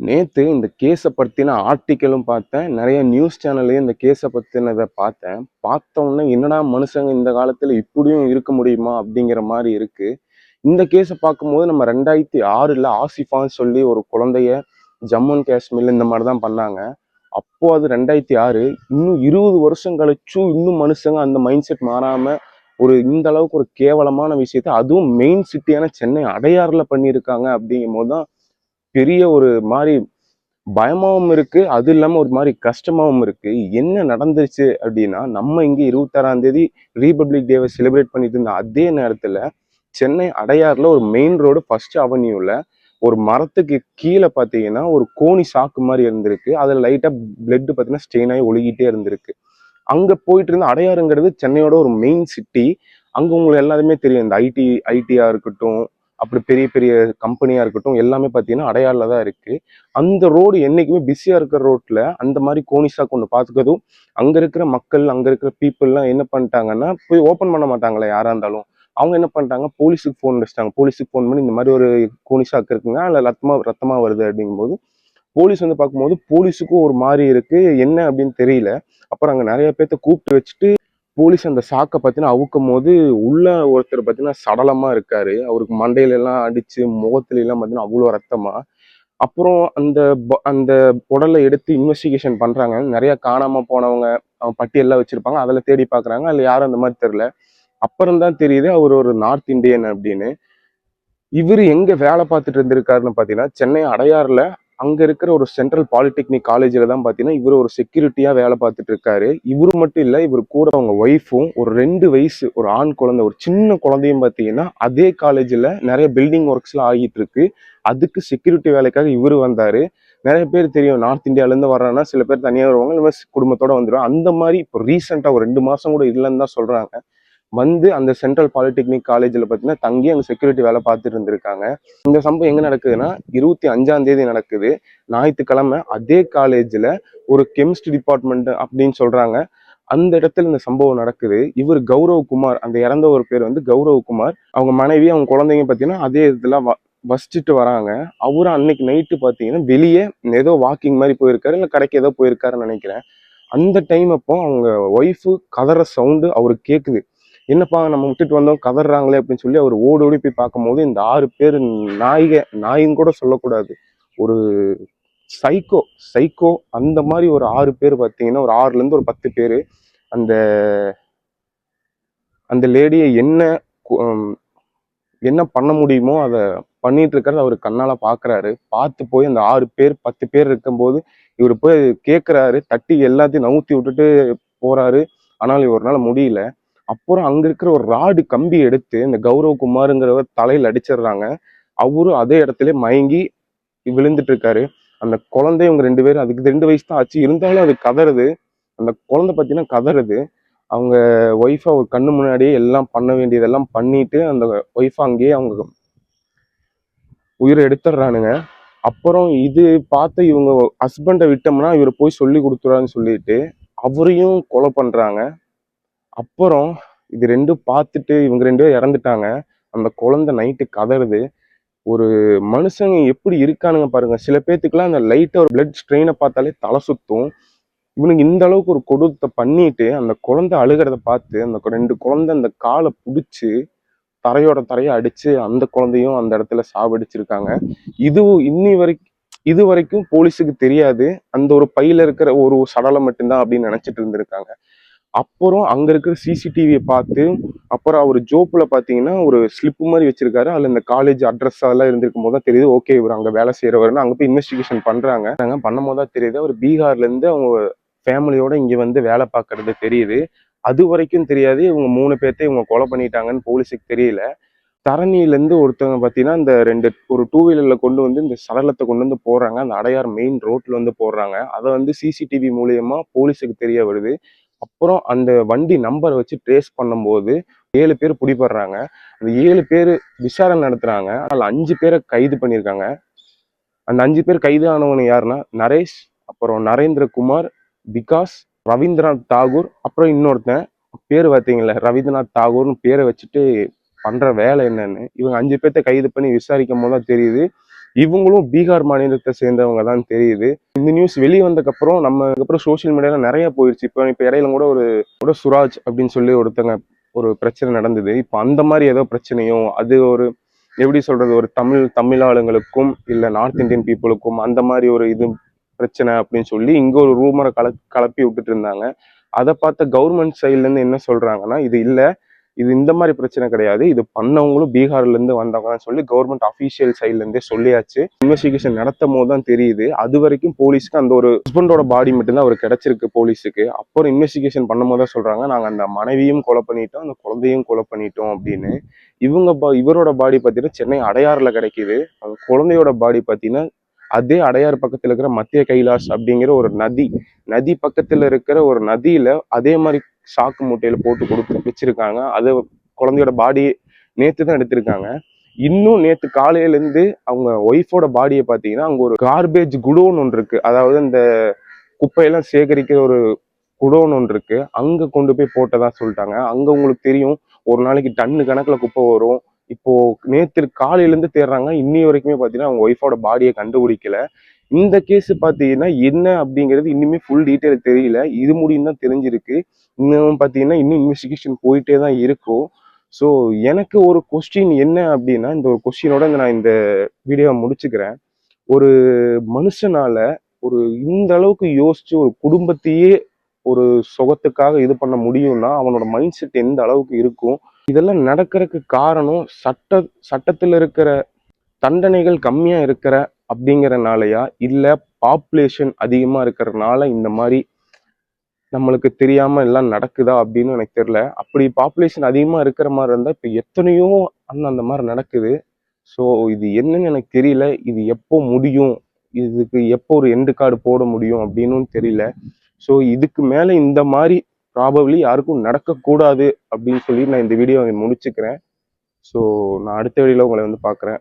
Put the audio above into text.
நேத்து இந்த கேஸ பத்தின ஆர்டிக்கிளும் பார்த்தேன். நெறைய நியூஸ் சேனல்லயும் இந்த கேஸ பத்தினத பார்த்தேன். பார்த்தோனே என்னடா மனுஷங்க இந்த காலத்துல இப்படியும் இருக்க முடியுமா? அப்படிங்கிற மாரி இருக்கு. இந்த கேஸ பார்க்கும்போது நம்ம 2006ல ஆசிஃபான்னு சொல்லி ஒரு குழந்தைய ஜம்மு அண்ட் காஷ்மீர்ல இந்த மாரி தான் பண்ணாங்க. அப்போ அது 2006. இன்னும் 20 வருஷம் கழிச்சும் இன்னும் மனுஷங்க அந்த மைண்ட் செட் மாறாம இந்த அளவுக்கு ஒரு கேவலமான விஷயத்த அதுவும் மெயின் சிட்டியான சென்னை அடையாறுல பண்ணியிருக்காங்க அப்படிங்கும்போது தான் பெரிய ஒரு மாரி பயமாவும் இருக்கு. அது இல்லாம ஒரு மாரி கஷ்டமாவும் இருக்கு. என்ன நடந்துருச்சு அப்டின்னா, நம்ம இங்க 26ஆம் தேதி ரிபப்ளிக் டேவ செலிப்ரேட் பண்ணிட்டு இருந்த அதே நேரத்துல, சென்னை அடையார்ல ஒரு மெயின் ரோடு ஃபர்ஸ்ட் அவென்யூல ஒரு மரத்துக்கு கீழ பார்த்தீங்கன்னா, ஒரு கோணி சாக்கு மாரி இருந்திருக்கு. அதுல லைட்டா பிளட் பார்த்தீங்கன்னா, ஸ்டெயின் ஆயி ஒழுகிட்டே இருந்திருக்கு. அங்க போயிட்டு இருந்த அடையாறுங்கிறது சென்னையோட ஒரு மெயின் சிட்டி. அங்க உங்களுக்கு எல்லாருமே தெரியும். இந்த ஐடியா இருக்கட்டும், அப்படி பெரிய பெரிய கம்பெனியா இருக்கட்டும், எல்லாமே பார்த்தீங்கன்னா அடையாறுல தான் இருக்கு. அந்த ரோடு என்னைக்குமே பிஸியா இருக்கிற ரோட்ல அந்த மாதிரி கோனிஸாக்கு ஒண்ணு பார்த்துக்கிறதும், அங்க இருக்கிற மக்கள், அங்க இருக்கிற பீப்புள்லாம் என்ன பண்ணிட்டாங்கன்னா, போய் ஓப்பன் பண்ண மாட்டாங்களே யாரா இருந்தாலும். அவங்க என்ன பண்ணிட்டாங்க, போலீஸுக்கு ஃபோன் அடிச்சிட்டாங்க. போலீஸுக்கு ஃபோன் பண்ணி இந்த மாதிரி ஒரு கோனிஸாக்கு இருக்குங்க. அதுல ரத்தமா ரத்தமா வருது அப்படிங்கும்போது போலீஸ் வந்து பார்க்கும்போது போலீஸுக்கும் ஒரு மாதிரி இருக்கு. என்ன அப்படின்னு தெரியல. அப்புறம் அங்க நிறைய பேர்த்த கூப்பிட்டு வச்சுட்டு போலீஸ் அந்த சாக்க பார்த்தீங்கன்னா அவுக்கும் போது உள்ள ஒருத்தர் பார்த்தீங்கன்னா சடலமா இருக்காரு. அவருக்கு மண்டையில எல்லாம் அடிச்சு முகத்துல எல்லாம் பார்த்தீங்கன்னா அவ்வளோ ரத்தமா. அப்புறம் அந்த உடலை எடுத்து இன்வெஸ்டிகேஷன் பண்றாங்க. நிறைய காணாம போனவங்க பட்டியல்லாம் வச்சிருப்பாங்க. அதுல தேடி பார்க்கறாங்க. அதுல யாரும் அந்த மாதிரி தெரியல. அப்புறம் தான் தெரியுது அவர் ஒரு நார்த் இந்தியன் அப்படின்னு. இவரு எங்க வேலை பார்த்துட்டு இருந்திருக்காருன்னு பார்த்தீங்கன்னா, சென்னை அடையாறுல அங்க இருக்கிற ஒரு சென்ட்ரல் பாலிடெக்னிக் காலேஜ்ல தான் பார்த்தீங்கன்னா, இவரு ஒரு செக்யூரிட்டியா வேலை பார்த்துட்டு இருக்காரு. இவரு மட்டும் இல்ல, இவரு கூட அவங்க ஒய்ஃபும் ஒரு 2 வயசு ஒரு ஆண் குழந்தை, ஒரு சின்ன குழந்தையும் பார்த்தீங்கன்னா, அதே காலேஜ்ல நிறைய பில்டிங் ஒர்க்ஸ்லாம் ஆகிட்டு இருக்கு. அதுக்கு செக்யூரிட்டி வேலைக்காக இவரு வந்தாரு. நிறைய பேர் தெரியும் நார்த் இந்தியால இருந்து வர்றாங்கன்னா, சில பேர் தனியா வருவாங்க. இல்ல குடும்பத்தோட வந்துருவாங்க. அந்த மாதிரி இப்போ ரீசெண்டா ஒரு 2 மாசம் கூட இல்லைன்னு தான் சொல்றாங்க. அந்த சென்ட்ரல் பாலிடெக்னிக் காலேஜ்ல பார்த்தீங்கன்னா தங்கி அங்க செக்யூரிட்டி வேலை பார்த்துட்டு இருந்திருக்காங்க. இந்த சம்பவம் எங்க நடக்குதுன்னா 25ஆம் தேதி நடக்குது. ஞாயிற்றுக்கிழமை அதே காலேஜ்ல ஒரு கெமிஸ்ட்ரி டிபார்ட்மெண்ட் அப்படின்னு சொல்றாங்க. அந்த இடத்துல இந்த சம்பவம் நடக்குது. இவர் கௌரவ் குமார், அந்த இறந்த ஒரு பேர் வந்து கௌரவ் குமார். அவங்க மனைவி அவங்க குழந்தைங்க பார்த்தீங்கன்னா அதே இதுல வசிச்சுட்டு வராங்க. அவரும் அன்னைக்கு நைட்டு பார்த்தீங்கன்னா வெளியே ஏதோ வாக்கிங் மாதிரி போயிருக்காரு, இல்லை கடைக்கு ஏதோ போயிருக்காருன்னு நினைக்கிறேன். அந்த டைம் அப்போ அவங்க ஒய்ஃபு கதற சவுண்டு அவருக்கு கேட்குது. என்னப்பா நம்ம விட்டுட்டு வந்தோம் கதறாங்களே அப்படின்னு சொல்லி அவர் ஓடி ஓடி போய் பார்க்கும்போது இந்த 6 பேர் நாயின்னு கூட சொல்லக்கூடாது. ஒரு சைக்கோ சைக்கோ அந்த மாதிரி ஒரு 6 பேர் பார்த்தீங்கன்னா, ஒரு 6ல இருந்து ஒரு 10 பேர் அந்த அந்த லேடியை என்ன பண்ண முடியுமோ அதை பண்ணிட்டு இருக்கிறத அவர் கண்ணால பாக்குறாரு. பார்த்து போய் அந்த 6 பேர் 10 பேர் இருக்கும்போது இவர் போய் கேட்கிறாரு, தட்டி எல்லாத்தையும் நவுத்தி விட்டுட்டு போறாரு. ஆனால் இவரால முடியல. அப்புறம் அங்க இருக்கிற ஒரு ராடு கம்பி எடுத்து இந்த கௌரவ் குமாருங்கிறவர் தலையில அடிச்சிடுறாங்க. அவரும் அதே இடத்துல மயங்கி விழுந்துட்டு இருக்காரு. அந்த குழந்தை இவங்க 2 பேரும், அதுக்கு 2 வயசு தான் ஆச்சு. இருந்தாலும் அது கதறுது. அந்த குழந்தை பார்த்தீங்கன்னா கதறுது. அவங்க ஒய்ஃப் அவர் கண்ணு முன்னாடியே எல்லாம் பண்ண வேண்டியதெல்லாம் பண்ணிட்டு அந்த ஒய்ஃப் அங்கேயே அவங்க உயிரை எடுத்துடுறானுங்க. அப்புறம் இது பார்த்து இவங்க ஹஸ்பண்டை விட்டோம்னா இவர் போய் சொல்லி கொடுத்துறான்னு சொல்லிட்டு அவரையும் கொலை பண்றாங்க. அப்புறம் இது ரெண்டும் பார்த்துட்டு இவங்க 2 பேரும் இறந்துட்டாங்க. அந்த குழந்தை நைட்டு கதறுது. ஒரு மனுஷங்க எப்படி இருக்கானுங்க பாருங்க. சில பேத்துக்குலாம் அந்த லைட்டா ஒரு பிளட் ஸ்ட்ரெயினை பார்த்தாலே தலை சுத்தும். இவனுக்கு இந்த அளவுக்கு ஒரு கொடூரத்தை பண்ணிட்டு அந்த குழந்தை அழுகிறத பார்த்து அந்த 2 குழந்தை அந்த காலை பிடிச்சி தரையோட தரையை அடிச்சு அந்த குழந்தையும் அந்த இடத்துல சாவடிச்சிருக்காங்க. இது வரைக்கும் போலீஸுக்கு தெரியாது. அந்த ஒரு பையில இருக்கிற ஒரு சடலம் மட்டும்தான் அப்படின்னு நினைச்சிட்டு இருந்திருக்காங்க. அப்புறம் அங்க இருக்கிற சிசிடிவியை பார்த்து அப்புறம் அவர் ஜோப்ல பாத்தீங்கன்னா ஒரு ஸ்லிப் மாதிரி வச்சிருக்காரு. அதுல இந்த காலேஜ் அட்ரஸ் அதெல்லாம் இருந்திருக்கும் போது தான் தெரியுது, ஓகே இவர் அங்க வேலை செய்யறவர்னு. அங்க போய் இன்வெஸ்டிகேஷன் பண்றாங்க. பண்ணும் போது தான் தெரியுது அவர் பீகார்ல இருந்து அவங்க ஃபேமிலியோட இங்க வந்து வேலை பார்க்கறது தெரியுது. அது வரைக்கும் தெரியாது இவங்க 3 பேர்த்தையும் இவங்க கொலை பண்ணிட்டாங்கன்னு போலீஸுக்கு தெரியல. தரணியில இருந்து ஒருத்தவங்க பாத்தீங்கன்னா இந்த ஒரு 2 வீலர்ல கொண்டு வந்து இந்த சடலத்தை கொண்டு வந்து போடுறாங்க. அந்த அடையார் மெயின் ரோட்ல வந்து போடுறாங்க. அதை வந்து சிசிடிவி மூலியமா போலீஸுக்கு தெரிய வருது. அப்புறம் அந்த வண்டி நம்பரை வச்சு ட்ரேஸ் பண்ணும்போது 7 பேர் பிடிபடுறாங்க. அந்த 7 பேர் விசாரணை நடத்துறாங்க. அதுல 5 பேரை கைது பண்ணியிருக்காங்க. அந்த 5 பேர் கைது ஆனவங்க யாருன்னா நரேஷ், அப்புறம் நரேந்திரகுமார், விகாஸ், ரவீந்திரநாத் தாகூர், அப்புறம் இன்னொருத்தன் பேர் பார்த்தீங்களா ரவீந்திரநாத் தாகூர்னு பேரை வச்சுட்டு பண்ற வேலை என்னன்னு இவங்க 5 பேர்த்த கைது பண்ணி விசாரிக்கும் போது தான் தெரியுது. இவங்களும் பீகார் மாநிலத்தை சேர்ந்தவங்க தான் தெரியுது. இந்த நியூஸ் வெளியே வந்ததுக்கப்புறம் நம்ம அதுக்கப்புறம் சோஷியல் மீடியால நிறைய போயிடுச்சு. இப்போ இடையில கூட சுராஜ் அப்படின்னு சொல்லி ஒருத்தங்க ஒரு பிரச்சனை நடந்தது. இப்போ அந்த மாதிரி ஏதோ பிரச்சனையும் அது ஒரு எப்படி சொல்றது, ஒரு தமிழ் ஆளுங்களுக்கும் இல்ல நார்த் இந்தியன் பீப்புளுக்கும் அந்த மாதிரி ஒரு இது பிரச்சனை அப்படின்னு சொல்லி இங்க ஒரு ரூமரை கலப்பி விட்டுட்டு இருந்தாங்க. அதை பார்த்த கவர்மெண்ட் சைட்ல இருந்து என்ன சொல்றாங்கன்னா, இது இல்ல, இது இந்த மாதிரி பிரச்சனை கிடையாது, இது பண்ணவங்களும் பீகார்ல இருந்து வந்தவங்கன்னு சொல்லி கவர்மெண்ட் அபிஷியல் சைட்ல இருந்தே சொல்லியாச்சு. இன்வெஸ்டிகேஷன் நடத்தும் போது தான் தெரியுது. அது வரைக்கும் போலீஸ்க்கு அந்த ஒரு ஹஸ்பண்டோட பாடி மட்டும்தான் அவர் கிடைச்சிருக்கு போலீஸுக்கு. அப்புறம் இன்வெஸ்டிகேஷன் பண்ணும்போது தான் சொல்றாங்க, நாங்க அந்த மனைவியும் கொலை பண்ணிட்டோம், அந்த குழந்தையும் கொலை பண்ணிட்டோம் அப்படின்னு. இவரோட பாடி பார்த்தீங்கன்னா சென்னை அடையாறுல கிடைக்குது. அந்த குழந்தையோட பாடி பார்த்தீங்கன்னா அதே அடையாறு பக்கத்துல இருக்கிற மத்திய கைலாஷ் அப்படிங்கிற ஒரு நதி பக்கத்துல இருக்கிற ஒரு நதியில அதே மாதிரி சாக்கு மூட்டையில போட்டு கொடுத்து வச்சிருக்காங்க. அது குழந்தையோட பாடி நேத்து தான் எடுத்திருக்காங்க. இன்னும் நேத்து காலையில இருந்து அவங்க ஒய்ஃபோட பாடியை பாத்தீங்கன்னா அங்க ஒரு கார்பேஜ் குடோன் ஒன்று இருக்கு, அதாவது இந்த குப்பையெல்லாம் சேகரிக்கிற ஒரு குடோன் ஒன்று இருக்கு, அங்க கொண்டு போய் போட்டதா சொல்லிட்டாங்க. அங்க உங்களுக்கு தெரியும் ஒரு நாளைக்கு டன்னு கணக்குல குப்பை வரும். இப்போ நேத்து காலையில இருந்து தேடுறாங்க, இன்னி வரைக்குமே பாத்தீங்கன்னா அவங்க ஒய்ஃபோட பாடியை கண்டுபிடிக்கல. இந்த கேஸ் பாத்தீங்கன்னா என்ன அப்படிங்கிறது இன்னுமே ஃபுல் டீட்டெயில் தெரியல. இது முடியும் தான் தெரிஞ்சிருக்கு. இன்னும் பாத்தீங்கன்னா இன்னும் இன்வெஸ்டிகேஷன் போயிட்டே தான் இருக்கும். ஸோ எனக்கு ஒரு கொஸ்டின் என்ன அப்படின்னா, இந்த ஒரு கொஸ்டினோட நான் இந்த வீடியோவை முடிச்சுக்கிறேன். ஒரு மனுஷனால ஒரு இந்த அளவுக்கு யோசிச்சு ஒரு குடும்பத்தையே ஒரு சுகத்துக்காக இது பண்ண முடியும்னா அவனோட மைண்ட் செட் எந்த அளவுக்கு இருக்கும். இதெல்லாம் நடக்கிறதுக்கு காரணம் சட்டத்துல இருக்கிற தண்டனைகள் கம்மியா இருக்கிற அப்படிங்கறனாலயா, இல்ல பாப்புலேஷன் அதிகமா இருக்கிறதுனால இந்த மாதிரி நம்மளுக்கு தெரியாம எல்லாம் நடக்குதா அப்படின்னு எனக்கு தெரியல. அப்படி பாப்புலேஷன் அதிகமா இருக்கிற மாதிரி இருந்தா இப்ப எத்தனையோ அண்ணன் அந்த மாதிரி நடக்குது. ஸோ இது என்னன்னு எனக்கு தெரியல. இது எப்போ முடியும், இதுக்கு எப்போ ஒரு எண்டு கார்டு போட முடியும் அப்படின்னு தெரியல. ஸோ இதுக்கு மேல இந்த மாதிரி ப்ராபப்ளி யாருக்கும் நடக்கக்கூடாது அப்படின்னு சொல்லி நான் இந்த வீடியோவை முடிச்சுக்கிறேன். ஸோ நான் அடுத்த வீடியோல உங்களை பார்க்குறேன்.